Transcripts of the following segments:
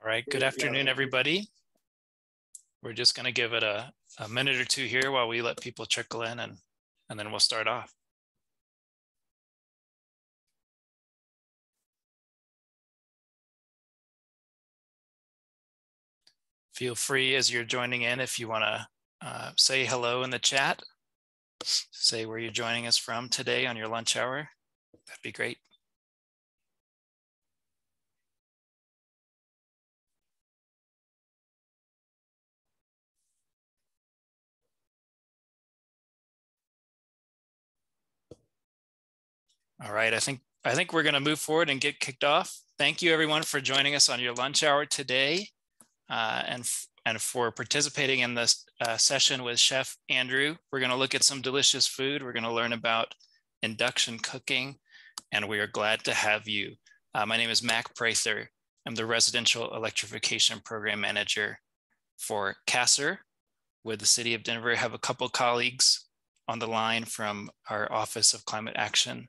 All right, good afternoon, everybody. We're just going to give it a minute or two here while we let people trickle in, and then we'll start off. Feel free as you're joining in, if you want to say hello in the chat, say where you're joining us from today on your lunch hour. That'd be great. All right, I think we're going to move forward and get kicked off. Thank you, everyone, for joining us on your lunch hour today, and for participating in this session with Chef Andrew. We're going to look at some delicious food. We're going to learn about induction cooking, and we are glad to have you. My name is Mac Prather. I'm the Residential Electrification Program Manager for CASR with the City of Denver. I have a couple colleagues on the line from our Office of Climate Action,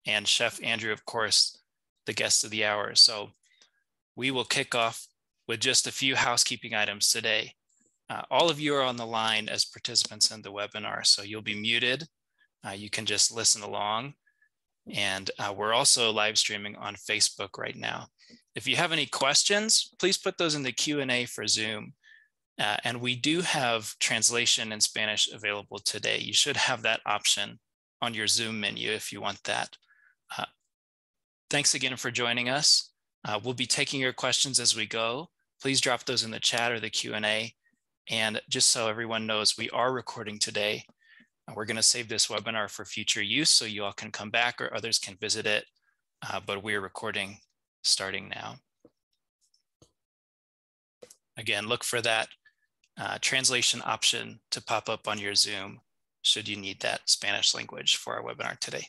and Chef Andrew, of course, the guest of the hour. So we will kick off with just a few housekeeping items today. All of you are on the line as participants in the webinar, so you'll be muted. You can just listen along. And we're also live streaming on Facebook right now. If you have any questions, please put those in the Q&A for Zoom. And we do have translation in Spanish available today. You should have that option on your Zoom menu if you want that. Thanks again for joining us. We'll be taking your questions as we go. Please drop those in the chat or the Q&A. And just so everyone knows, we are recording today. We're going to save this webinar for future use so you all can come back or others can visit it. But we're recording starting now. Again, look for that translation option to pop up on your Zoom should you need that Spanish language for our webinar today.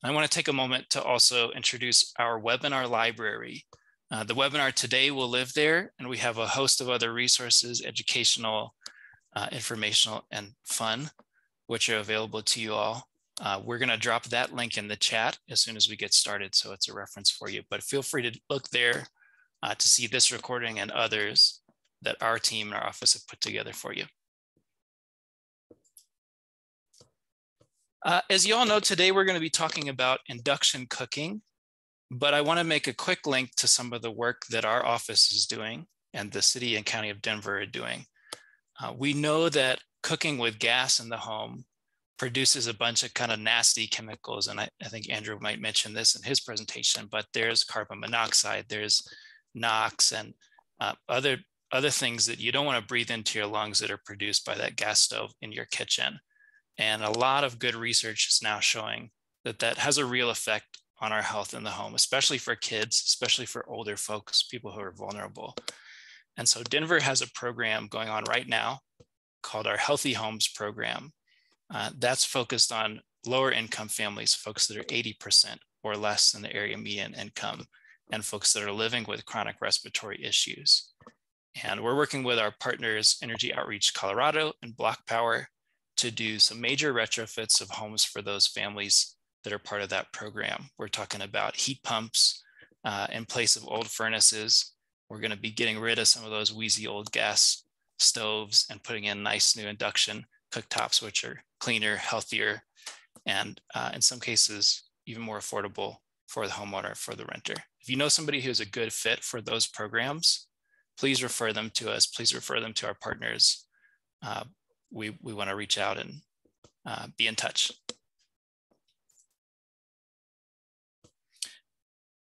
I want to take a moment to also introduce our webinar library. The webinar today will live there, and we have a host of other resources, educational, informational, and fun, which are available to you all. We're going to drop that link in the chat as soon as we get started, so it's a reference for you. But feel free to look there to see this recording and others that our team and our office have put together for you. As you all know, today we're going to be talking about induction cooking, but I want to make a quick link to some of the work that our office is doing and the City and County of Denver are doing. We know that cooking with gas in the home produces a bunch of kind of nasty chemicals, and I think Andrew might mention this in his presentation, but there's carbon monoxide, there's NOx, and other things that you don't want to breathe into your lungs that are produced by that gas stove in your kitchen. And a lot of good research is now showing that that has a real effect on our health in the home, especially for kids, especially for older folks, people who are vulnerable. And so Denver has a program going on right now called our Healthy Homes Program. That's focused on lower income families, folks that are 80% or less than the area median income, and folks that are living with chronic respiratory issues. And we're working with our partners, Energy Outreach Colorado and Block Power, to do some major retrofits of homes for those families that are part of that program. We're talking about heat pumps in place of old furnaces. We're going to be getting rid of some of those wheezy old gas stoves and putting in nice new induction cooktops, which are cleaner, healthier, and in some cases, even more affordable for the homeowner, for the renter. If you know somebody who's a good fit for those programs, please refer them to us. Please refer them to our partners. We want to reach out and be in touch.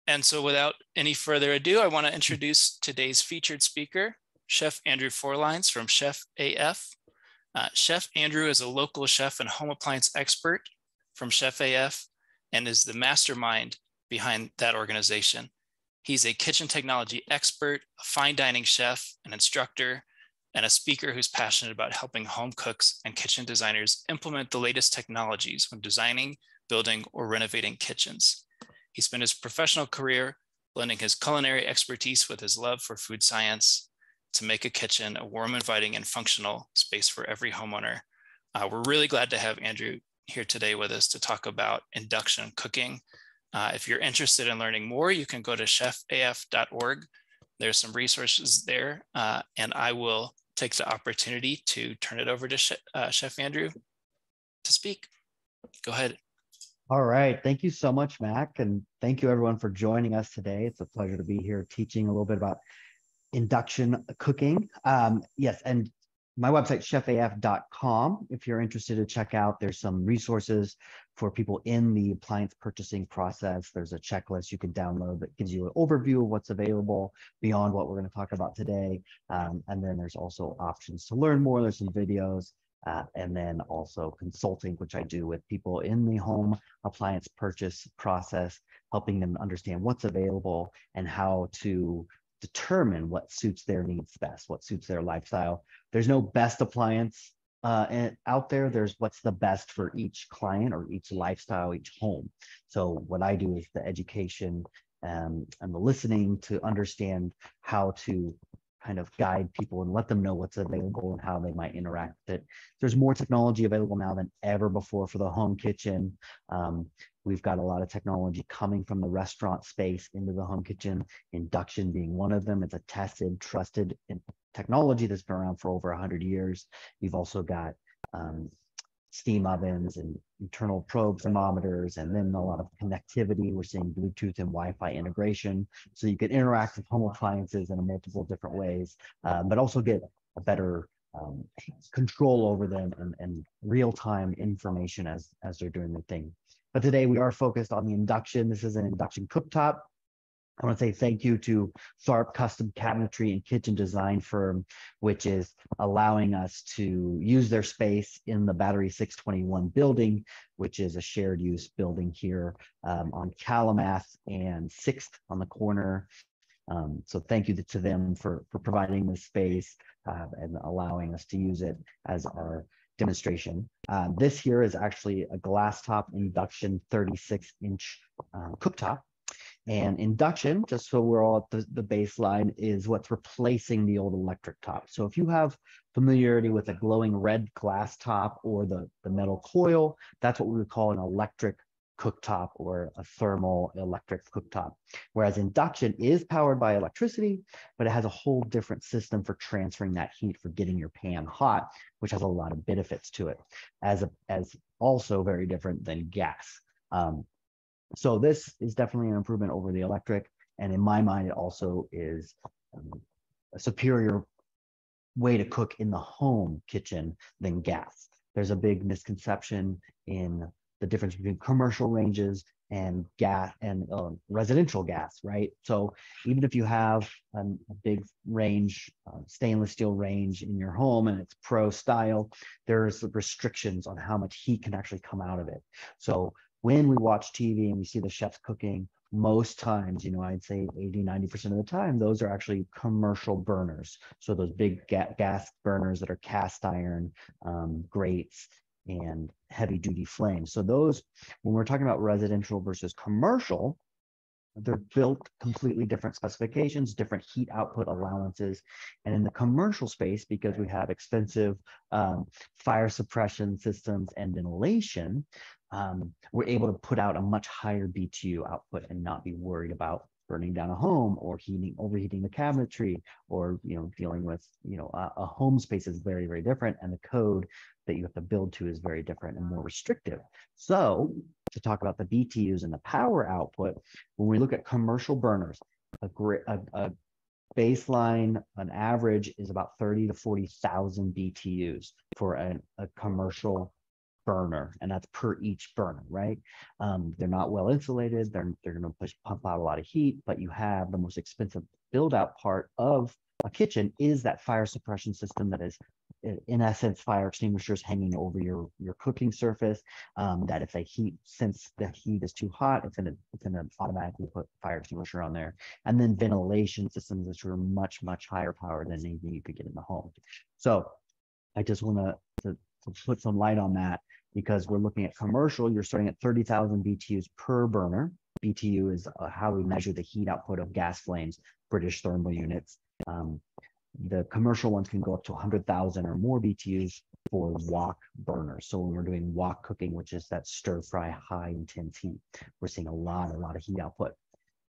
And so without any further ado, I want to introduce today's featured speaker, Chef Andrew Forlines from Chef AF. Chef Andrew is a local chef and home appliance expert from Chef AF and is the mastermind behind that organization. He's a kitchen technology expert, a fine dining chef, an instructor, and a speaker who's passionate about helping home cooks and kitchen designers implement the latest technologies when designing, building, or renovating kitchens. He spent his professional career blending his culinary expertise with his love for food science to make a kitchen a warm, inviting, and functional space for every homeowner. We're really glad to have Andrew here today with us to talk about induction cooking. If you're interested in learning more, you can go to chefaf.org. There's some resources there, and I will take the opportunity to turn it over to Chef Andrew to speak. Go ahead. All right. Thank you so much, Mac. And thank you everyone for joining us today. It's a pleasure to be here teaching a little bit about induction cooking. Yes, and my website, chefaf.com. If you're interested to check out, there's some resources for people in the appliance purchasing process. There's a checklist you can download that gives you an overview of what's available beyond what we're going to talk about today. And then there's also options to learn more. There's some videos. And then also consulting, which I do with people in the home appliance purchase process, helping them understand what's available and how to determine what suits their needs best, what suits their lifestyle. There's no best appliance out there. There's what's the best for each client or each lifestyle, each home. So what I do is the education and the listening to understand how to kind of guide people and let them know what's available and how they might interact with it. There's more technology available now than ever before for the home kitchen. We've got a lot of technology coming from the restaurant space into the home kitchen, induction being one of them. It's a tested, trusted technology that's been around for over 100 years. You've also got steam ovens and internal probe thermometers, and then a lot of connectivity. We're seeing Bluetooth and Wi-Fi integration, so you can interact with home appliances in multiple different ways, but also get a better control over them and real-time information as they're doing their thing. But today we are focused on the induction. This is an induction cooktop. I want to say thank you to Tharp Custom Cabinetry and Kitchen Design Firm, which is allowing us to use their space in the Battery 621 building, which is a shared use building here on Calamath and 6th on the corner. So thank you to them for providing this space and allowing us to use it as our demonstration. This here is actually a glass top induction 36-inch cooktop. And induction, just so we're all at the baseline, is what's replacing the old electric top. So if you have familiarity with a glowing red glass top or the metal coil, that's what we would call an electric cooktop or a thermal electric cooktop. Whereas induction is powered by electricity, but it has a whole different system for transferring that heat for getting your pan hot, which has a lot of benefits to it, as also very different than gas. So this is definitely an improvement over the electric. And in my mind, it also is a superior way to cook in the home kitchen than gas. There's a big misconception in the difference between commercial ranges and gas and residential gas, right? So even if you have a big range, stainless steel range in your home and it's pro style, there's restrictions on how much heat can actually come out of it. So when we watch TV and we see the chefs cooking, most times, I'd say 80–90% of the time, those are actually commercial burners. So those big gas burners that are cast iron, grates, and heavy duty flames. So those, when we're talking about residential versus commercial, they're built completely different specifications, different heat output allowances. And in the commercial space, because we have expensive fire suppression systems and ventilation, we're able to put out a much higher BTU output and not be worried about burning down a home or overheating the cabinetry, or dealing with a home space is very, very different, and the code that you have to build to is very different and more restrictive. So to talk about the BTUs and the power output, when we look at commercial burners, a baseline, an average is about 30 to 40,000 BTUs for a commercial burner, and that's per each burner, right? They're not well insulated. They're going to pump out a lot of heat, but you have the most expensive build out part of a kitchen is that fire suppression system that is, in essence, fire extinguishers hanging over your cooking surface, that if since the heat is too hot, it's going to automatically put fire extinguisher on there. And then ventilation systems, which are much, much higher power than anything you could get in the home. So I just want to put some light on that, because we're looking at commercial, you're starting at 30,000 BTUs per burner. BTU is how we measure the heat output of gas flames, British thermal units. The commercial ones can go up to 100,000 or more BTUs for wok burners. So when we're doing wok cooking, which is that stir fry high intense heat, we're seeing a lot of heat output.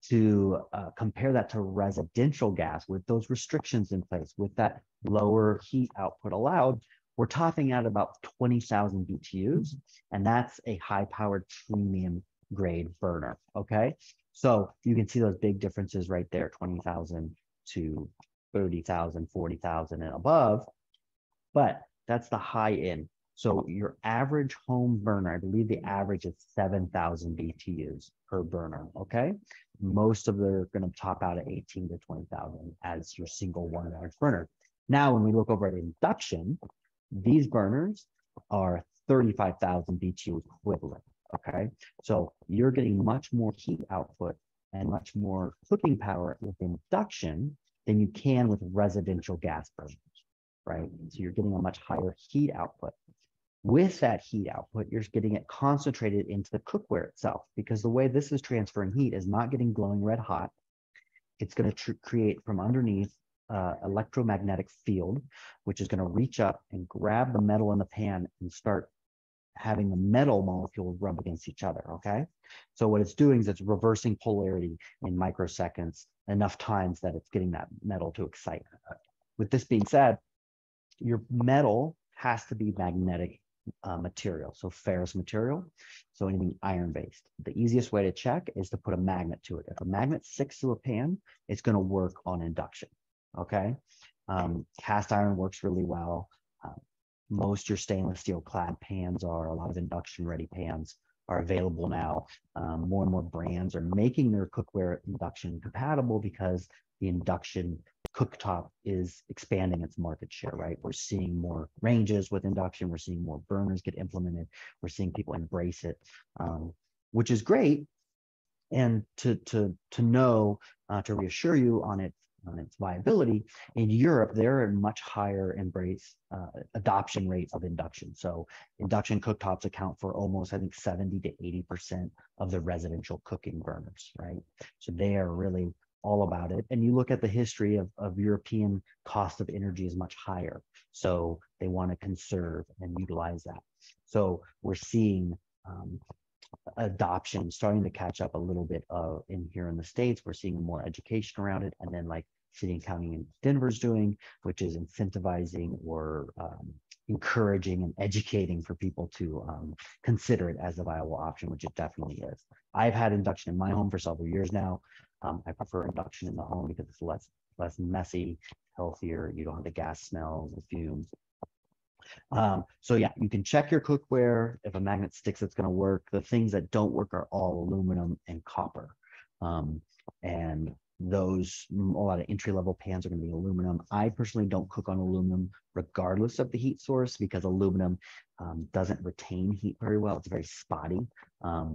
To compare that to residential gas with those restrictions in place, with that lower heat output allowed, we're topping out about 20,000 BTUs, and that's a high-powered premium grade burner, okay? So you can see those big differences right there, 20,000 to 30,000, 40,000 and above, but that's the high end. So your average home burner, I believe the average is 7,000 BTUs per burner, okay? Most of them are going to top out at 18 to 20,000 as your single one large burner. Now, when we look over at induction, these burners are 35,000 BTU equivalent, okay? So you're getting much more heat output and much more cooking power with induction than you can with residential gas burners, right? So you're getting a much higher heat output. With that heat output, you're getting it concentrated into the cookware itself, because the way this is transferring heat is not getting glowing red hot. It's going to create from underneath electromagnetic field, which is going to reach up and grab the metal in the pan and start having the metal molecules rub against each other, okay? So what it's doing is it's reversing polarity in microseconds, enough times that it's getting that metal to excite. With this being said, your metal has to be magnetic material, so ferrous material, so anything iron-based. The easiest way to check is to put a magnet to it. If a magnet sticks to a pan, it's going to work on induction, okay? Cast iron works really well. Most your stainless steel clad pans are. A lot of induction ready pans are available now. More and more brands are making their cookware induction compatible because the induction cooktop is expanding its market share, right? We're seeing more ranges with induction. We're seeing more burners get implemented. We're seeing people embrace it, which is great. And to know, to reassure you on its viability, in Europe, they're at much higher adoption rate of induction. So induction cooktops account for almost, I think, 70 to 80% of the residential cooking burners, right? So they are really all about it. And you look at the history of European cost of energy is much higher. So they want to conserve and utilize that. So we're seeing adoption starting to catch up a little bit in here in the States. We're seeing more education around it. And then like city and county in Denver's doing, which is incentivizing or encouraging and educating for people to consider it as a viable option, which it definitely is. I've had induction in my home for several years now. I prefer induction in the home because it's less messy, healthier. You don't have the gas smells, the fumes. So yeah, you can check your cookware. If a magnet sticks, it's going to work. The things that don't work are all aluminum and copper. And those, a lot of entry-level pans are going to be aluminum. I personally don't cook on aluminum regardless of the heat source because aluminum doesn't retain heat very well. It's very spotty.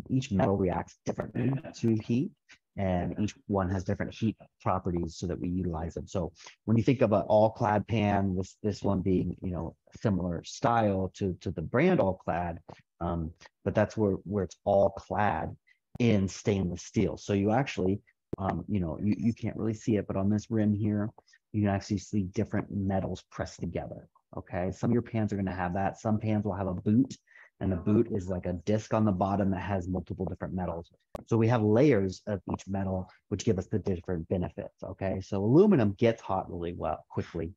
Each metal reacts differently to heat, and each one has different heat properties so that we utilize them. So when you think of an all-clad pan, this one being, you know, similar style to the brand all-clad, but that's where it's all clad in stainless steel. So you actually, you know, you can't really see it, but on this rim here, you can actually see different metals pressed together. Okay, some of your pans are going to have that. Some pans will have a boot, and the boot is like a disc on the bottom that has multiple different metals. So we have layers of each metal, which give us the different benefits. Okay, so aluminum gets hot really well quickly,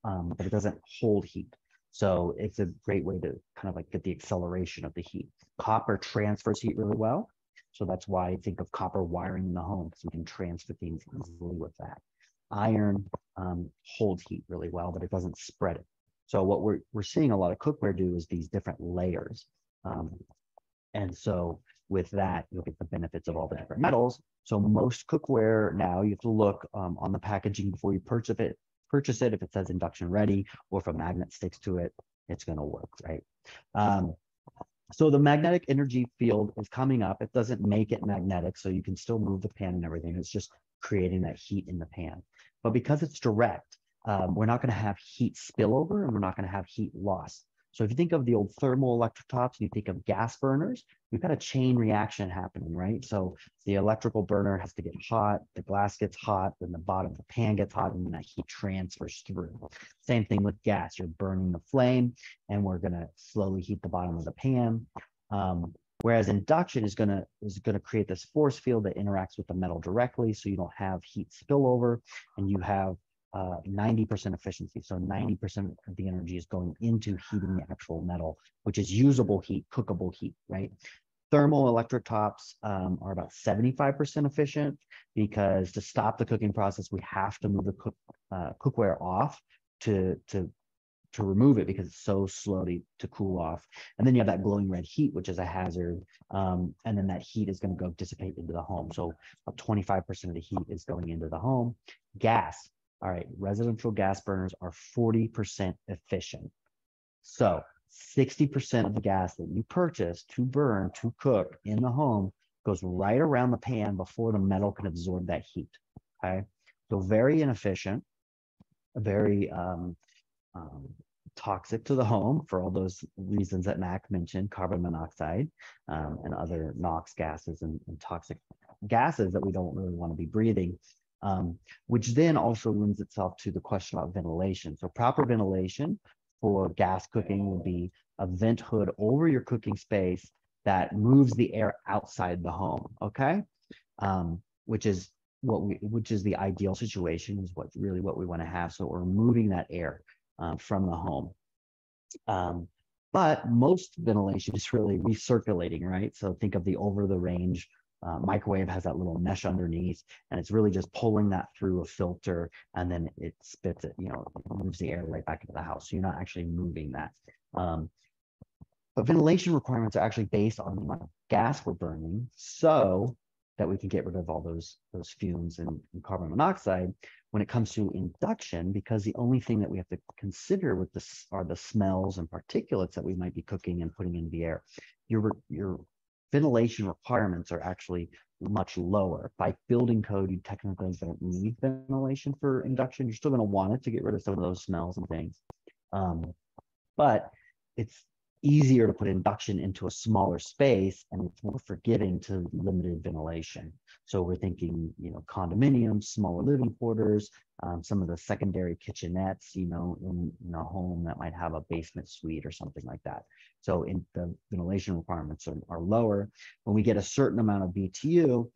but it doesn't hold heat. So it's a great way to kind of like get the acceleration of the heat. Copper transfers heat really well. So that's why I think of copper wiring in the home, because we can transfer things easily with that. Iron holds heat really well, but it doesn't spread it. So what we're seeing a lot of cookware do is these different layers. And so with that, you'll get the benefits of all the different metals. So most cookware now, you have to look on the packaging before you purchase it. If it says induction ready, or if a magnet sticks to it, it's going to work, right? So the magnetic energy field is coming up. It doesn't make it magnetic, so you can still move the pan and everything. It's just creating that heat in the pan. But because it's direct, we're not going to have heat spillover, and we're not going to have heat loss. So if you think of the old thermal electric tops and you think of gas burners, we've got a chain reaction happening, right? So the electrical burner has to get hot, the glass gets hot, then the bottom of the pan gets hot, and then that heat transfers through. Same thing with gas. You're burning the flame, and we're going to slowly heat the bottom of the pan. Whereas induction is gonna create this force field that interacts with the metal directly, so you don't have heat spillover, and you have 90% efficiency. So 90% of the energy is going into heating the actual metal, which is usable heat, cookable heat, right? Thermal electric tops are about 75% efficient, because to stop the cooking process, we have to move the cookware off to remove it, because it's so slow to cool off. And then you have that glowing red heat, which is a hazard. And then that heat is going to go dissipate into the home. So about 25% of the heat is going into the home. Gas. All right, residential gas burners are 40% efficient. So 60% of the gas that you purchase to burn, to cook in the home goes right around the pan before the metal can absorb that heat. Okay, so very inefficient, very toxic to the home for all those reasons that Mac mentioned, carbon monoxide and other NOx gases and toxic gases that we don't really want to be breathing, which then also lends itself to the question about ventilation. So proper ventilation for gas cooking would be a vent hood over your cooking space that moves the air outside the home, okay? Which is the ideal situation, is what we want to have. So we're moving that air from the home. But most ventilation is really recirculating, right? So think of the over-the-range microwave has that little mesh underneath, and it's really just pulling that through a filter, and then it spits it, it moves the air right back into the house. So you're not actually moving that. But ventilation requirements are actually based on the amount of gas we're burning, so that we can get rid of all those fumes and carbon monoxide. When it comes to induction, because the only thing that we have to consider with this are the smells and particulates that we might be cooking and putting into the air, your ventilation requirements are actually much lower. By building code, you technically don't need ventilation for induction. You're still going to want it to get rid of some of those smells and things. But it's easier to put induction into a smaller space, and it's more forgiving to limited ventilation. So we're thinking, condominiums, smaller living quarters, some of the secondary kitchenettes, in a home that might have a basement suite or something like that. So the ventilation requirements are lower. When we get a certain amount of BTU,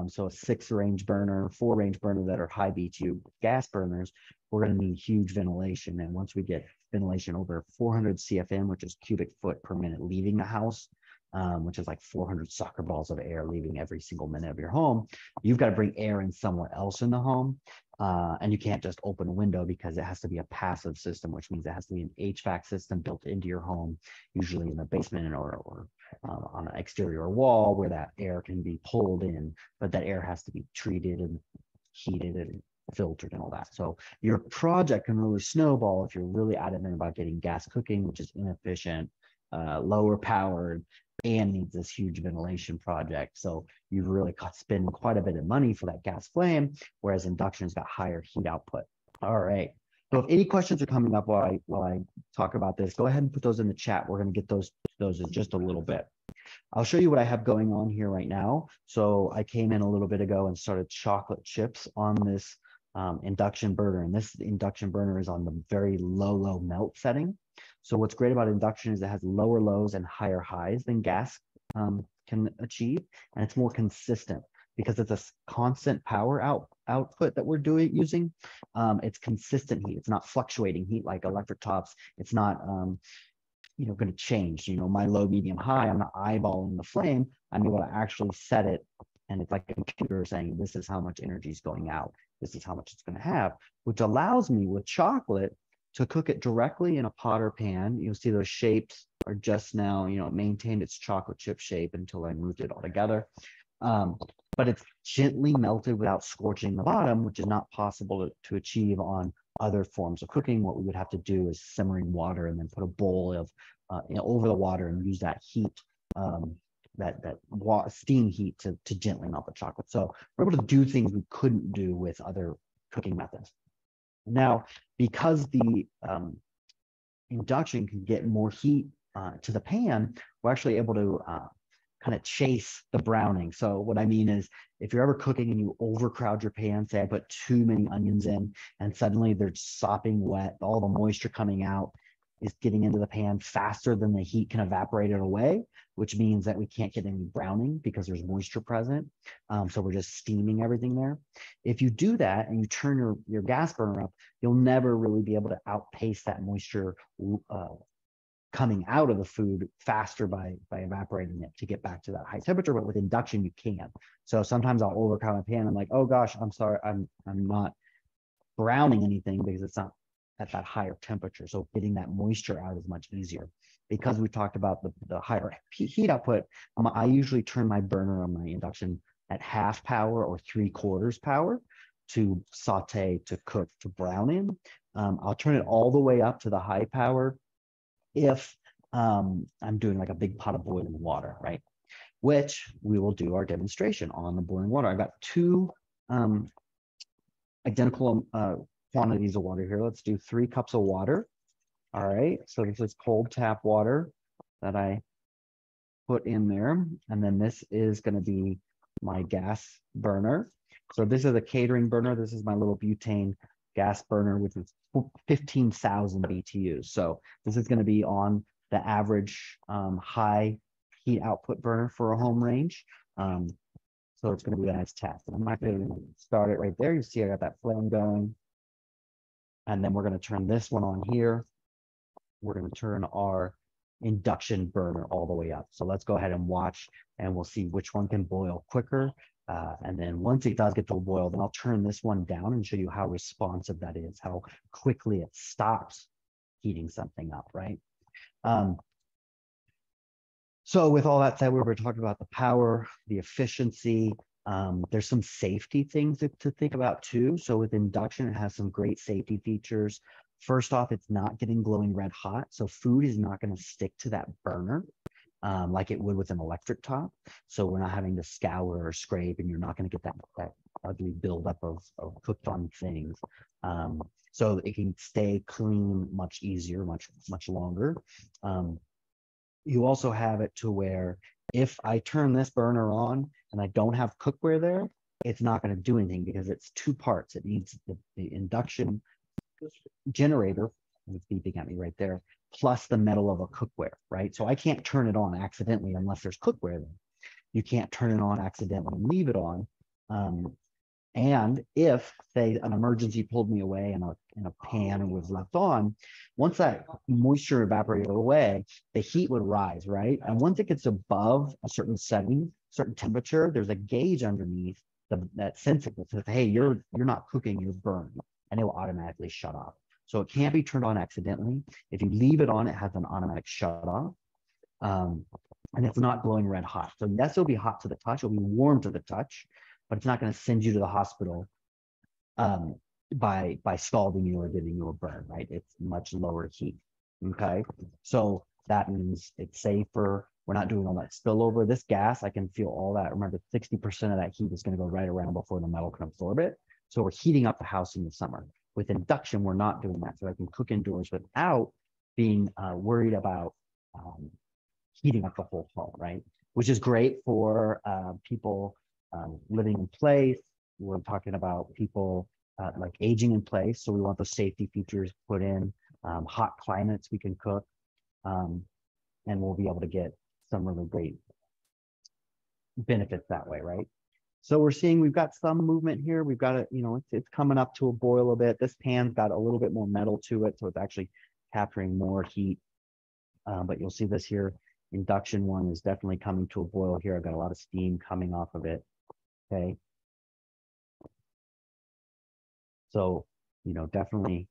so a 6-range burner, 4-range burner that are high BTU gas burners, we're going to need huge ventilation. And once we get ventilation over 400 CFM, which is cubic foot per minute leaving the house, which is like 400 soccer balls of air leaving every single minute of your home, you've got to bring air in somewhere else in the home. And you can't just open a window, because it has to be a passive system, which means it has to be an HVAC system built into your home, usually in the basement or on an exterior wall, where that air can be pulled in, but that air has to be treated and heated and filtered and all that. So your project can really snowball if you're really adamant about getting gas cooking, which is inefficient, lower powered, and needs this huge ventilation project. So you've really spend quite a bit of money for that gas flame, whereas induction's got higher heat output. All right. So if any questions are coming up while I talk about this, go ahead and put those in the chat. We're going to get those in just a little bit. I'll show you what I have going on here right now. So I came in a little bit ago and started chocolate chips on this induction burner. And this induction burner is on the very low melt setting. So what's great about induction is it has lower lows and higher highs than gas can achieve. And it's more consistent, because it's a constant power output that we're using. It's consistent heat. It's not fluctuating heat like electric tops. It's not going to change. My low, medium, high. I'm not eyeballing the flame. I'm able to actually set it, and it's like a computer saying, this is how much energy is going out. This is how much it's going to have, which allows me with chocolate to cook it directly in a pot or pan. You'll see those shapes are just now, it maintained its chocolate chip shape until I moved it all together. But it's gently melted without scorching the bottom, which is not possible to achieve on other forms of cooking. What we would have to do is simmering water and then put a bowl of over the water and use that heat, steam heat to gently melt the chocolate. So we're able to do things we couldn't do with other cooking methods. Now, because the induction can get more heat to the pan, we're actually able to kind of chase the browning. So what I mean is, if you're ever cooking and you overcrowd your pan, say I put too many onions in and suddenly they're sopping wet, all the moisture coming out is getting into the pan faster than the heat can evaporate it away, which means that we can't get any browning because there's moisture present. So we're just steaming everything there. If you do that and you turn your gas burner up, you'll never really be able to outpace that moisture coming out of the food faster by evaporating it to get back to that high temperature. But with induction, you can. So sometimes I'll overcrowd my pan. I'm like, oh gosh, I'm sorry, I'm not browning anything because it's not at that higher temperature. So getting that moisture out is much easier. Because we talked about the higher heat output, I usually turn my burner on my induction at half power or 3/4 power to saute, to cook, to brown in. I'll turn it all the way up to the high power if I'm doing like a big pot of boiling water, right? Which we will do our demonstration on the boiling water. I've got two identical quantities of water here. Let's do 3 cups of water. All right, so this is cold tap water that I put in there. And then this is going to be my gas burner. So this is a catering burner. This is my little butane gas burner, which is 15,000 BTUs. So this is going to be on the average high heat output burner for a home range. So it's going to be a nice test. And I'm not going to start it right there. You see I got that flame going. And then we're going to turn this one on here. We're going to turn our induction burner all the way up. So let's go ahead and watch, and we'll see which one can boil quicker. And then once it does get to a boil, then I'll turn this one down and show you how responsive that is, how quickly it stops heating something up, right? So with all that said, we were talking about the power, the efficiency. There's some safety things to think about too. So with induction, it has some great safety features. First off, it's not getting glowing red hot. So food is not going to stick to that burner like it would with an electric top. So we're not having to scour or scrape, and you're not going to get that ugly buildup of cooked on things. So it can stay clean much easier, much longer. You also have it to where if I turn this burner on and I don't have cookware there, it's not going to do anything because it's 2 parts. It needs the induction generator, it's beeping at me right there, plus the metal of a cookware, right? So I can't turn it on accidentally unless there's cookware there. You can't turn it on accidentally and leave it on. And if, say, an emergency pulled me away and a pan was left on, once that moisture evaporated away, the heat would rise, right? And once it gets above a certain setting, certain temperature, there's a gauge underneath that sensor that says, hey, you're not cooking, you're burned, and it will automatically shut off. So it can't be turned on accidentally. If you leave it on, it has an automatic shut off. And it's not glowing red hot. So yes, it'll be hot to the touch, it'll be warm to the touch, but it's not going to send you to the hospital by scalding you or giving you a burn, right? It's much lower heat, okay? So that means it's safer. We're not doing all that spillover. This gas, I can feel all that. Remember, 60% of that heat is going to go right around before the metal can absorb it. So we're heating up the house in the summer. With induction, we're not doing that. So I can cook indoors without being worried about heating up the whole home, right? Which is great for people living in place. We're talking about people like aging in place. So we want the safety features put in. Hot climates we can cook, and we'll be able to get some really great benefits that way, right? So we're seeing we've got some movement here. We've got it, it's coming up to a boil a bit. This pan's got a little bit more metal to it, so it's actually capturing more heat. But you'll see this here. Induction one is definitely coming to a boil here. I've got a lot of steam coming off of it. Okay. So, definitely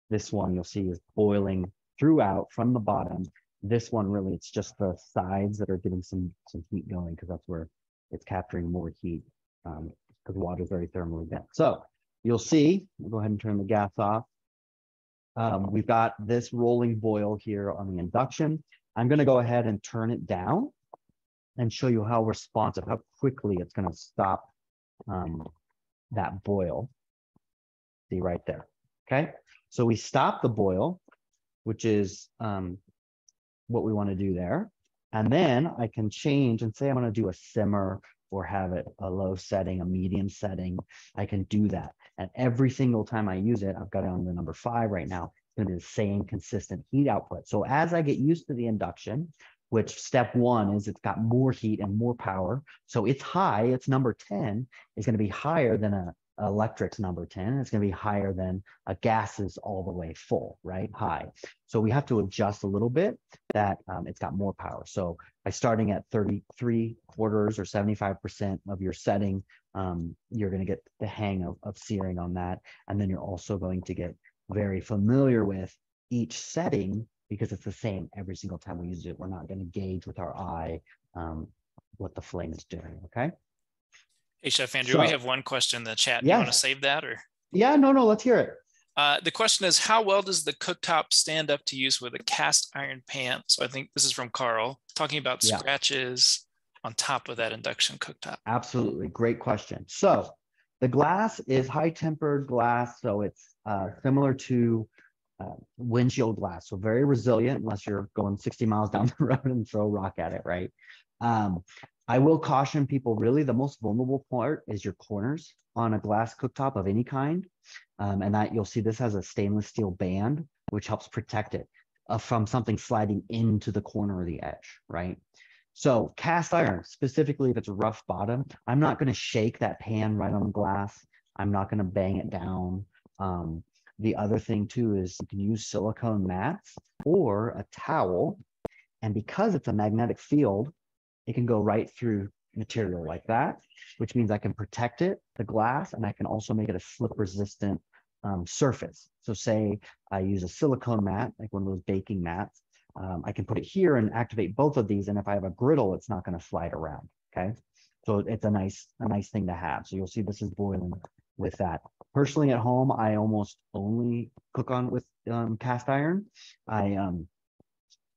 this one you'll see is boiling throughout from the bottom. This one really, it's just the sides that are getting some heat going because that's where it's capturing more heat because water is very thermally dense. So you'll see, we'll go ahead and turn the gas off. We've got this rolling boil here on the induction. I'm going to go ahead and turn it down and show you how responsive, how quickly it's going to stop that boil. See right there. Okay. So we stop the boil, which is what we want to do there. And then I can change and say I'm going to do a simmer or have it a low setting, a medium setting. I can do that. And every single time I use it, I've got it on the number 5 right now. It's going to be the same consistent heat output. So as I get used to the induction, which step 1 is it's got more heat and more power. So it's high, it's number 10 is going to be higher than a electric's number 10. It's going to be higher than a gas's all the way full, right? High. So we have to adjust a little bit that it's got more power. So by starting at 33 quarters or 75% of your setting, you're going to get the hang of searing on that. And then you're also going to get very familiar with each setting because it's the same every single time we use it. We're not going to gauge with our eye what the flame is doing, okay? Hey, Chef Andrew, So, we have one question in the chat. Do yes. you want to save that or? Yeah, no, let's hear it. The question is, how well does the cooktop stand up to use with a cast iron pan? So I think this is from Carl, talking about scratches on top of that induction cooktop. Absolutely, great question. So the glass is high tempered glass, so it's similar to windshield glass, so very resilient unless you're going 60 miles down the road and throw a rock at it, right? I will caution people, really the most vulnerable part is your corners on a glass cooktop of any kind. And that you'll see this has a stainless steel band, which helps protect it from something sliding into the corner or the edge, right? So cast iron, specifically if it's a rough bottom, I'm not going to shake that pan right on the glass. I'm not going to bang it down. The other thing too is you can use silicone mats or a towel. And because it's a magnetic field, it can go right through material like that, which means I can protect it, the glass, and I can also make it a slip resistant surface. So say I use a silicone mat, like one of those baking mats, I can put it here and activate both of these. And if I have a griddle, it's not going to slide around. Okay. So it's a nice thing to have. So you'll see this is boiling with that. Personally at home, I almost only cook on with cast iron. I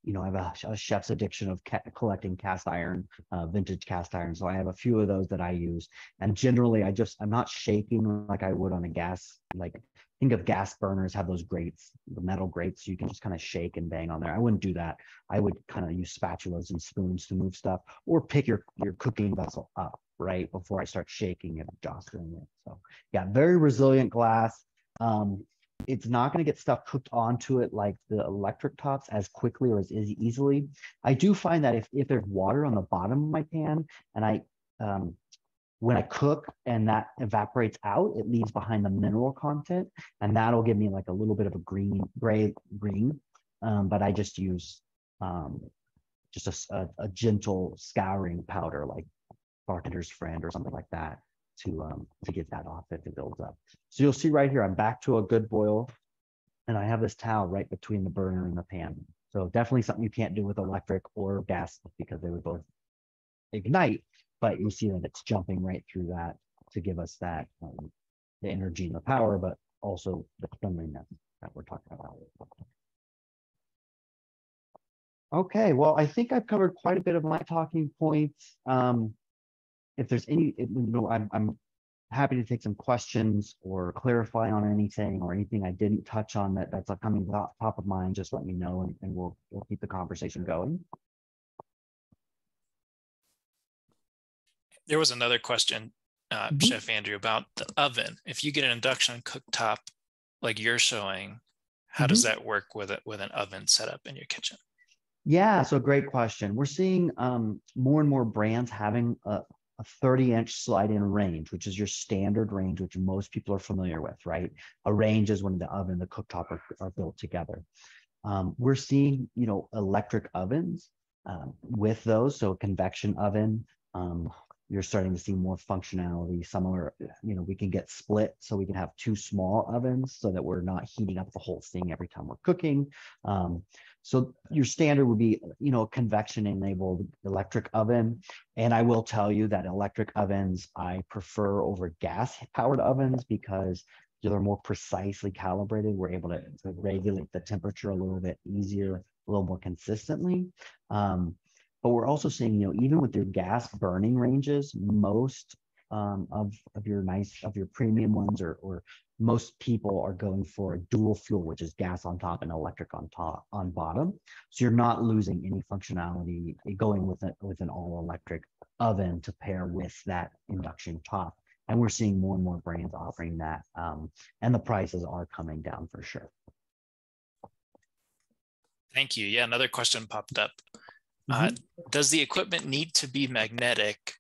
have a chef's addiction of collecting cast iron, vintage cast iron. So I have a few of those that I use. And generally, I'm not shaking like I would on a gas. Like think of gas burners have those grates, the metal grates. You can just kind of shake and bang on there. I wouldn't do that. I would kind of use spatulas and spoons to move stuff, or pick your cooking vessel up right before I start shaking and jostling it. So yeah, very resilient glass. It's not going to get stuff cooked onto it like the electric tops as quickly or as easily. I do find that if there's water on the bottom of my pan and when I cook and that evaporates out, it leaves behind the mineral content, and that'll give me like a little bit of a gray green. But I just use just a gentle scouring powder like Bartender's Friend or something like that to get that off if it builds up. So you'll see right here, I'm back to a good boil, and I have this towel right between the burner and the pan. So definitely something you can't do with electric or gas because they would both ignite, but you see that it's jumping right through that to give us that the energy and the power, but also the cleanliness that we're talking about. Okay, well, I think I've covered quite a bit of my talking points. If there's any, I'm happy to take some questions or clarify on anything or anything I didn't touch on that's coming top of mind. Just let me know, and we'll keep the conversation going. There was another question, Chef Andrew, about the oven. If you get an induction cooktop like you're showing, how does that work with an oven set up in your kitchen? Yeah, so great question. We're seeing more and more brands having a 30-inch slide-in range, which is your standard range, which most people are familiar with, right? A range is when the oven and the cooktop are built together. We're seeing, electric ovens with those. So a convection oven, you're starting to see more functionality. Some are, we can get split, so we can have 2 small ovens so that we're not heating up the whole thing every time we're cooking. So your standard would be, a convection-enabled electric oven. And I will tell you that electric ovens I prefer over gas-powered ovens because they're more precisely calibrated. We're able to regulate the temperature a little bit easier, a little more consistently. But we're also seeing, even with your gas burning ranges, most of your premium ones or most people are going for a dual fuel, which is gas on top and electric on top on bottom. So you're not losing any functionality going with an all electric oven to pair with that induction top. And we're seeing more and more brands offering that, and the prices are coming down for sure. Thank you. Yeah, another question popped up. Does the equipment need to be magnetic,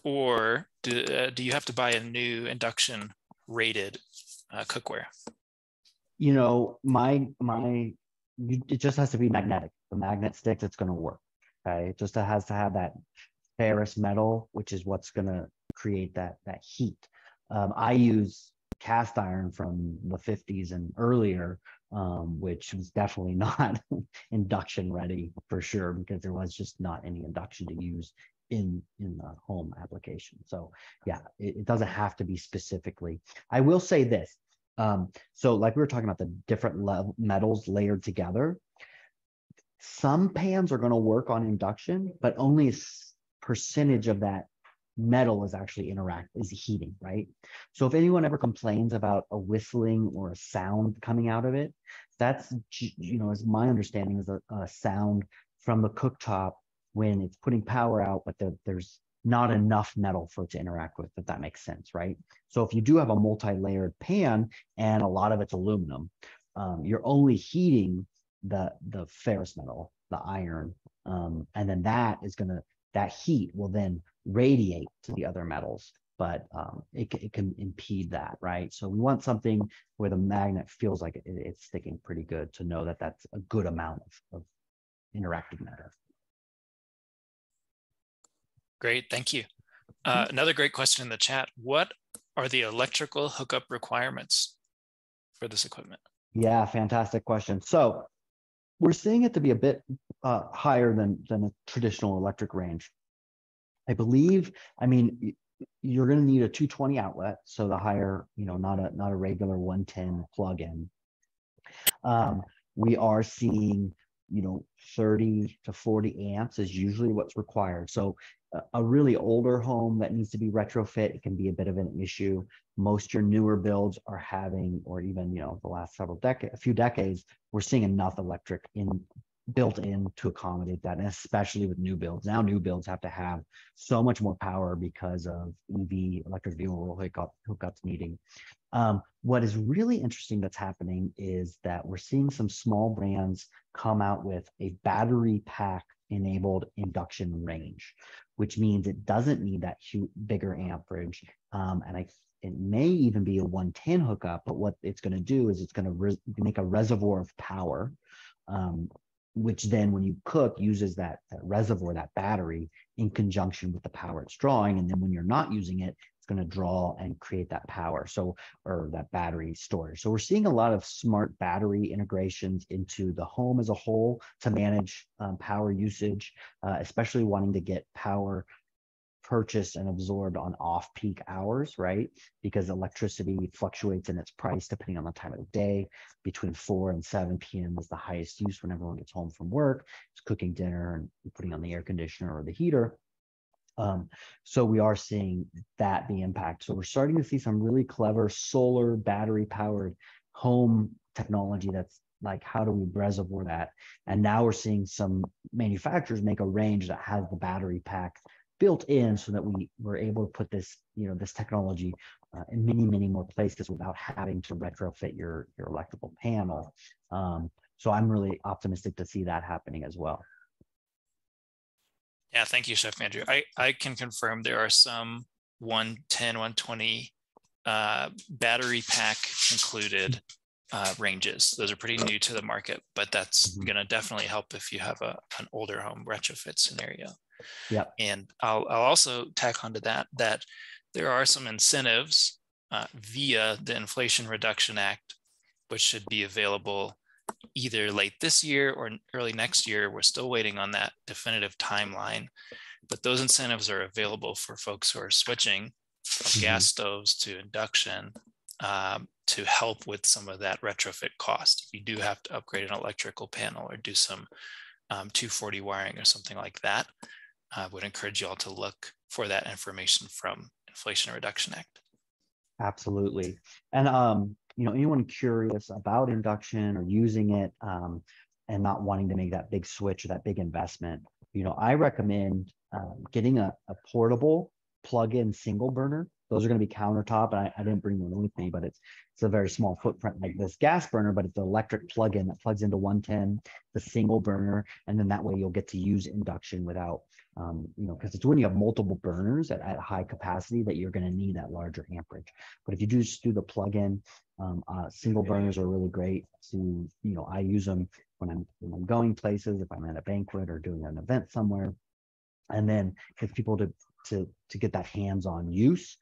or do you have to buy a new induction rated cookware? You know, it just has to be magnetic. The magnet sticks, it's going to work. Okay, it just has to have that ferrous metal, which is what's going to create that heat. I use cast iron from the 50s and earlier, which was definitely not induction ready for sure, because there was just not any induction to use in the home application. So yeah, it doesn't have to be specifically. I will say this. So like we were talking about the different metals layered together, some pans are going to work on induction, but only a percentage of that metal is actually is heating, right? So if anyone ever complains about a whistling or a sound coming out of it, that's, you know, as my understanding is a sound from the cooktop when it's putting power out, but there's not enough metal for it to interact with, if that makes sense, right? So if you do have a multi-layered pan and a lot of it's aluminum, you're only heating the ferrous metal, the iron, and then that heat will then radiate to the other metals, but it can impede that, right? So we want something where the magnet feels like it's sticking pretty good, to know that that's a good amount of interactive matter. Great, thank you. Another great question in the chat: what are the electrical hookup requirements for this equipment? Yeah, fantastic question. So we're seeing it to be a bit higher than a traditional electric range. I believe, I mean, you're going to need a 220 outlet, so the higher, you know, not a regular 110 plug-in. We are seeing, you know, 30 to 40 amps is usually what's required. So a really older home that needs to be retrofit, it can be a bit of an issue. Most your newer builds are having, or even, you know, the last a few decades, we're seeing enough electric built in to accommodate that, and especially with new builds. Now new builds have to have so much more power because of EV, electric vehicle hookups needing. What is really interesting that's happening is that we're seeing some small brands come out with a battery pack enabled induction range, which means it doesn't need that bigger amperage. It may even be a 110 hookup, but what it's going to do is it's going to make a reservoir of power, which then when you cook uses that reservoir, that battery, in conjunction with the power it's drawing. And then when you're not using it, it's going to draw and create that power, or that battery storage. So we're seeing a lot of smart battery integrations into the home as a whole to manage power usage, especially wanting to get power purchased and absorbed on off-peak hours, right? Because electricity fluctuates in its price depending on the time of the day. Between 4 and 7 p.m. is the highest use when everyone gets home from work. It's cooking dinner and putting on the air conditioner or the heater. So we are seeing that the impact. So we're starting to see some really clever solar battery powered home technology that's like, how do we reservoir that? And now we're seeing some manufacturers make a range that has the battery pack built in, so that we're able to put this, you know, this technology in many more places without having to retrofit your electrical panel. So I'm really optimistic to see that happening as well. Yeah, thank you, Chef Andrew. I can confirm there are some 110, 120 battery pack included ranges. Those are pretty new to the market, but that's going to definitely help if you have an older home retrofit scenario. Yeah. And I'll also tack onto that there are some incentives via the Inflation Reduction Act, which should be available either late this year or early next year. We're still waiting on that definitive timeline, but those incentives are available for folks who are switching from gas stoves to induction, to help with some of that retrofit cost. If you do have to upgrade an electrical panel or do some 240 wiring or something like that, I would encourage you all to look for that information from Inflation Reduction Act. Absolutely. And anyone curious about induction or using it, and not wanting to make that big switch or that big investment, I recommend getting a portable plug-in single burner. Those are going to be countertop, and I didn't bring one with me, but it's a very small footprint like this gas burner, but it's an electric plug-in that plugs into 110, the single burner, and then that way you'll get to use induction without, because it's when you have multiple burners at high capacity that you're going to need that larger amperage. But if you just do the plug-in, single burners are really great to, I use them when I'm going places, if I'm at a banquet or doing an event somewhere, and then for people to get that hands-on use.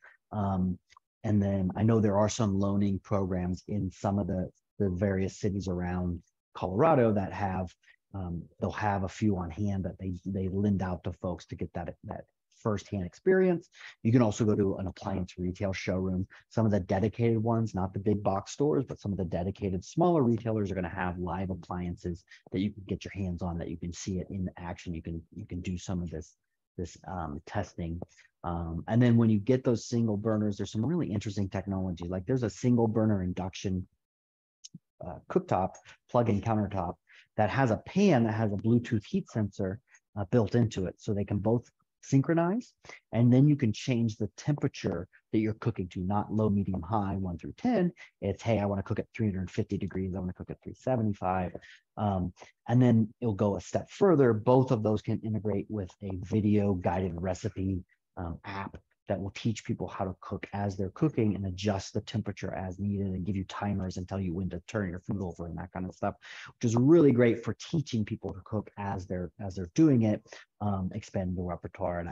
And then I know there are some loaning programs in some of the various cities around Colorado that have, they'll have a few on hand that they lend out to folks to get that firsthand experience. You can also go to an appliance retail showroom. Some of the dedicated ones, not the big box stores, but some of the dedicated smaller retailers are going to have live appliances that you can get your hands on, that you can see it in action. You can do some of this testing. And then when you get those single burners, there's some really interesting technology. Like there's a single burner induction cooktop, plug-in countertop that has a pan that has a Bluetooth heat sensor built into it. So they can both synchronize, and then you can change the temperature that you're cooking to, not low, medium, high, 1 through 10. It's, hey, I want to cook at 350 degrees. I want to cook at 375. And then it'll go a step further. Both of those can integrate with a video guided recipe app that will teach people how to cook as they're cooking and adjust the temperature as needed and give you timers and tell you when to turn your food over and that kind of stuff, which is really great for teaching people to cook as they're doing it, expand the repertoire. And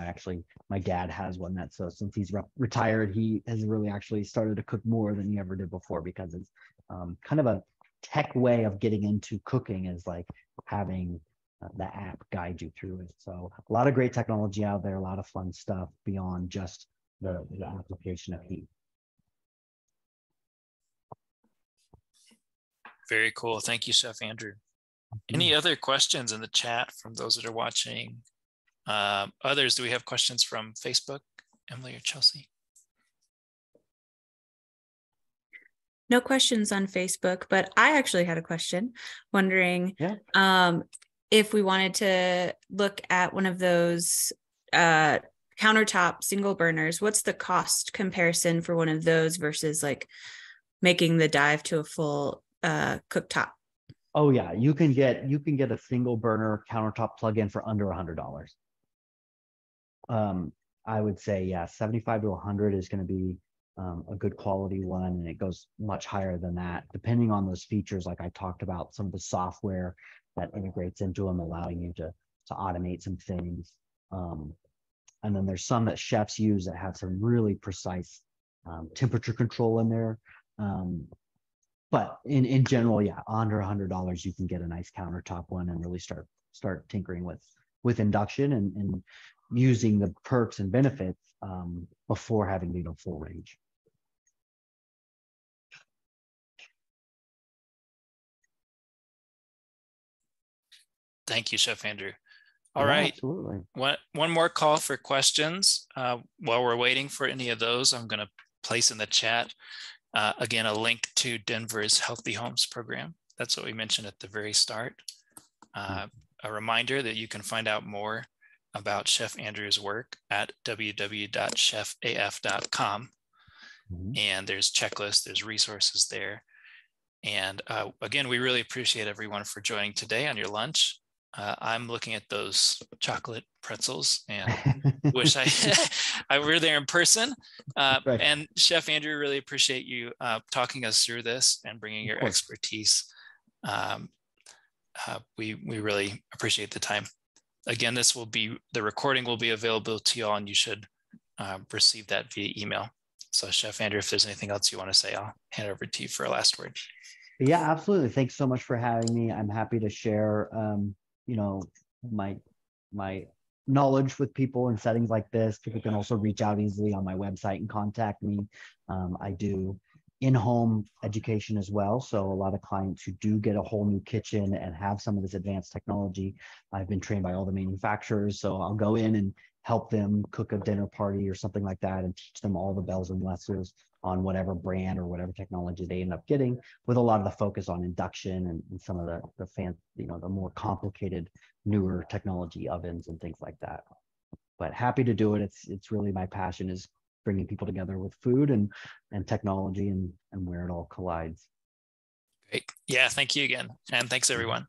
my dad has one that, so since he's retired, he has really actually started to cook more than he ever did before, because it's kind of a tech way of getting into cooking, is like having the app guide you through it. So a lot of great technology out there, a lot of fun stuff beyond just the application of heat. Very cool. Thank you, Chef Andrew. Any other questions in the chat from those that are watching? Others, do we have questions from Facebook, Emily or Chelsea? No questions on Facebook, but I actually had a question, wondering if we wanted to look at one of those countertop single burners, what's the cost comparison for one of those versus like making the dive to a full cooktop? Oh yeah, you can get a single burner countertop plug-in for under $100. I would say, yeah, 75 to 100 is going to be a good quality one, and it goes much higher than that depending on those features like I talked about, some of the software that integrates into them, allowing you to automate some things. And then there's some that chefs use that have some really precise temperature control in there. But in general, yeah, under $100, you can get a nice countertop one and really start tinkering with induction and using the perks and benefits before having to go full range. Thank you, Chef Andrew. All right. Absolutely. One more call for questions. While we're waiting for any of those, I'm going to place in the chat, again, a link to Denver's Healthy Homes program. That's what we mentioned at the very start. A reminder that you can find out more about Chef Andrew's work at www.chefaf.com. And there's checklists, there's resources there. And again, we really appreciate everyone for joining today on your lunch. I'm looking at those chocolate pretzels and wish I were there in person. Right. And Chef Andrew, really appreciate you talking us through this and bringing your expertise. We really appreciate the time. Again, the recording will be available to you all, and you should receive that via email. So Chef Andrew, if there's anything else you want to say, I'll hand it over to you for a last word. Yeah, absolutely. Thanks so much for having me. I'm happy to share my knowledge with people in settings like this. People can also reach out easily on my website and contact me. I do in-home education as well. So a lot of clients who do get a whole new kitchen and have some of this advanced technology, I've been trained by all the manufacturers. So I'll go in and help them cook a dinner party or something like that and teach them all the bells and whistles on whatever brand or whatever technology they end up getting, with a lot of the focus on induction and some of the more complicated, newer technology ovens and things like that. But happy to do it. It's really my passion, is bringing people together with food and technology and where it all collides. Great. Yeah, thank you again. And thanks everyone.